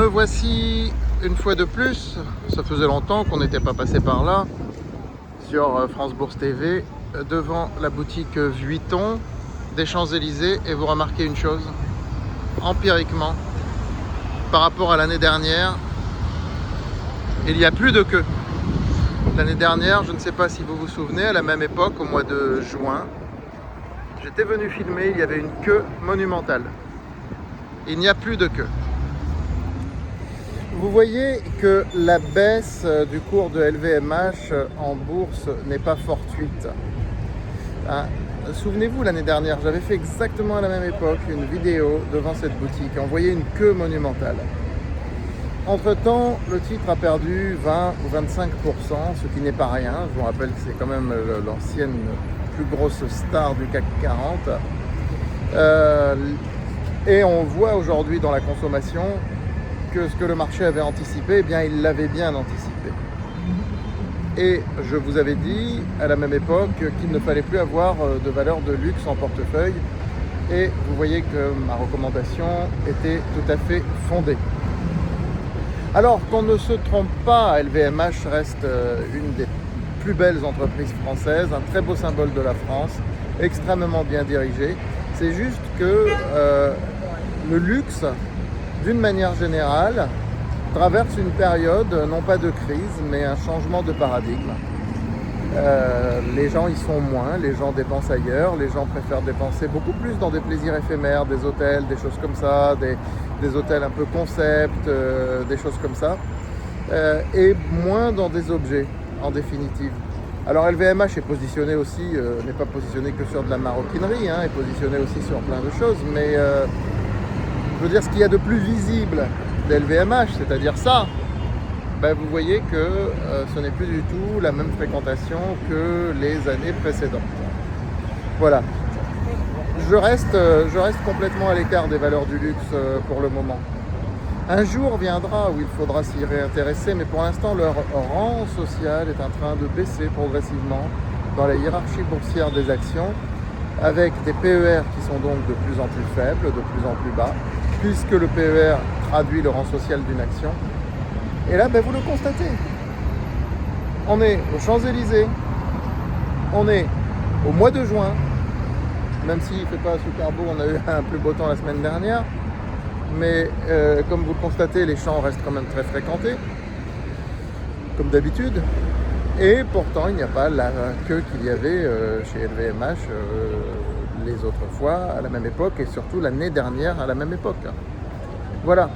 Me voici une fois de plus, ça faisait longtemps qu'on n'était pas passé par là, sur France Bourse TV, devant la boutique Vuitton des Champs-Élysées, et vous remarquez une chose, empiriquement, par rapport à l'année dernière, il n'y a plus de queue. L'année dernière, je ne sais pas si vous vous souvenez, à la même époque, au mois de juin, j'étais venu filmer, il y avait une queue monumentale. Il n'y a plus de queue. Vous voyez que la baisse du cours de LVMH en bourse n'est pas fortuite. Hein? Souvenez-vous, l'année dernière, j'avais fait exactement à la même époque une vidéo devant cette boutique. On voyait une queue monumentale. Entre-temps, le titre a perdu 20 ou 25%, ce qui n'est pas rien. Je vous rappelle que c'est quand même l'ancienne plus grosse star du CAC 40. Et on voit aujourd'hui dans la consommation que ce que le marché avait anticipé, eh bien, il l'avait bien anticipé. Et je vous avais dit à la même époque qu'il ne fallait plus avoir de valeur de luxe en portefeuille. Et vous voyez que ma recommandation était tout à fait fondée. Alors qu'on ne se trompe pas, LVMH reste une des plus belles entreprises françaises, un très beau symbole de la France, extrêmement bien dirigé. C'est juste que le luxe, d'une manière générale, traverse une période, non pas de crise, mais un changement de paradigme. Les gens y sont moins, les gens dépensent ailleurs, les gens préfèrent dépenser beaucoup plus dans des plaisirs éphémères, des hôtels, des choses comme ça, des hôtels un peu concept, des choses comme ça, et moins dans des objets, en définitive. Alors LVMH est positionné aussi, n'est pas positionné que sur de la maroquinerie, hein, est positionné aussi sur plein de choses, mais je veux dire, ce qu'il y a de plus visible d'LVMH, c'est-à-dire ça, ben vous voyez que ce n'est plus du tout la même fréquentation que les années précédentes. Voilà. Je reste complètement à l'écart des valeurs du luxe pour le moment. Un jour viendra où il faudra s'y réintéresser, mais pour l'instant, leur rang social est en train de baisser progressivement dans la hiérarchie boursière des actions, avec des PER qui sont donc de plus en plus faibles, de plus en plus bas, puisque le PER traduit le rang social d'une action. Et là, ben, vous le constatez. On est aux Champs-Élysées, on est au mois de juin, même s'il ne fait pas super beau, on a eu un plus beau temps la semaine dernière, mais comme vous le constatez, les champs restent quand même très fréquentés, comme d'habitude, et pourtant il n'y a pas la queue qu'il y avait chez LVMH les autres fois à la même époque, et surtout l'année dernière à la même époque. Voilà.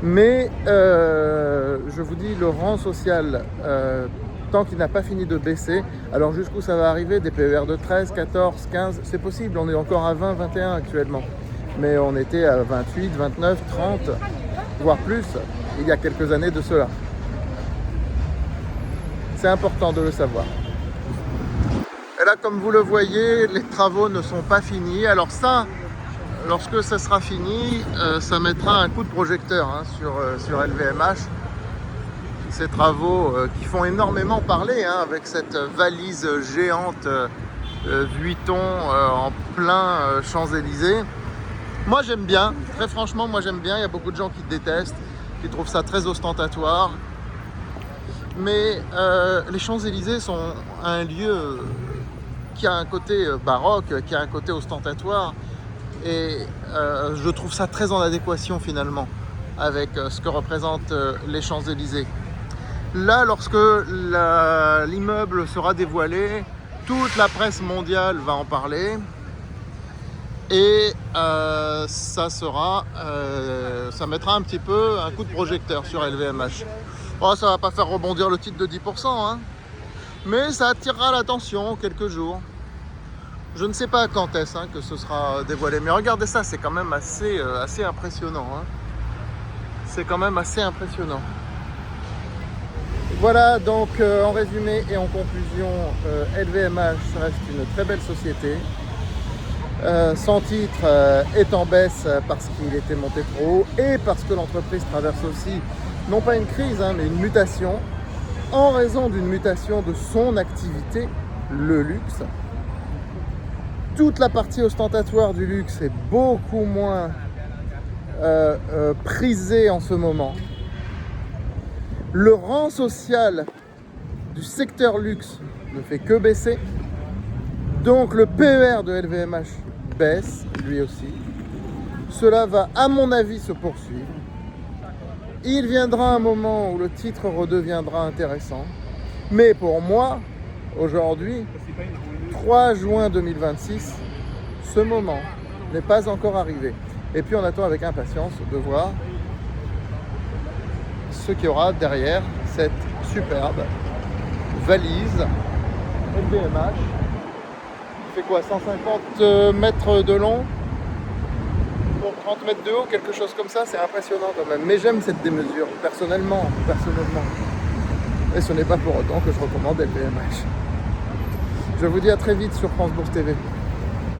Mais je vous dis, le rang social, tant qu'il n'a pas fini de baisser, alors jusqu'où ça va arriver, des PER de 13, 14, 15, c'est possible, on est encore à 20, 21 actuellement. Mais on était à 28, 29, 30, voire plus, il y a quelques années de cela. C'est important de le savoir. Et là, comme vous le voyez, les travaux ne sont pas finis. Alors ça, lorsque ça sera fini, ça mettra un coup de projecteur hein, sur LVMH. Ces travaux qui font énormément parler hein, avec cette valise géante Vuitton en plein Champs-Élysées. Moi j'aime bien, très franchement moi j'aime bien. Il y a beaucoup de gens qui détestent, qui trouvent ça très ostentatoire. Mais les Champs-Élysées sont un lieu qui a un côté baroque, qui a un côté ostentatoire. Et je trouve ça très en adéquation finalement avec ce que représentent les Champs-Élysées. Là, lorsque l'immeuble sera dévoilé, toute la presse mondiale va en parler. Et ça mettra un petit peu un coup de projecteur sur LVMH. Oh, ça ne va pas faire rebondir le titre de 10%, hein, mais ça attirera l'attention quelques jours. Je ne sais pas quand est-ce hein, que ce sera dévoilé, mais regardez ça, c'est quand même assez impressionnant. Hein. C'est quand même assez impressionnant. Voilà, donc en résumé et en conclusion, LVMH reste une très belle société. Son titre est en baisse parce qu'il était monté trop haut et parce que l'entreprise traverse aussi, non pas une crise, hein, mais une mutation, en raison d'une mutation de son activité, le luxe. Toute la partie ostentatoire du luxe est beaucoup moins prisé en ce moment. Le rang social du secteur luxe ne fait que baisser. Donc le PER de LVMH baisse, lui aussi. Cela va, à mon avis, se poursuivre. Il viendra un moment où le titre redeviendra intéressant. Mais pour moi, aujourd'hui, 3 juin 2026, ce moment n'est pas encore arrivé. Et puis on attend avec impatience de voir ce qu'il y aura derrière cette superbe valise LVMH. Il fait quoi, 150 mètres de long pour 30 mètres de haut, quelque chose comme ça, c'est impressionnant quand même. Mais j'aime cette démesure, personnellement. Et ce n'est pas pour autant que je recommande LVMH. Je vous dis à très vite sur France Bourse TV.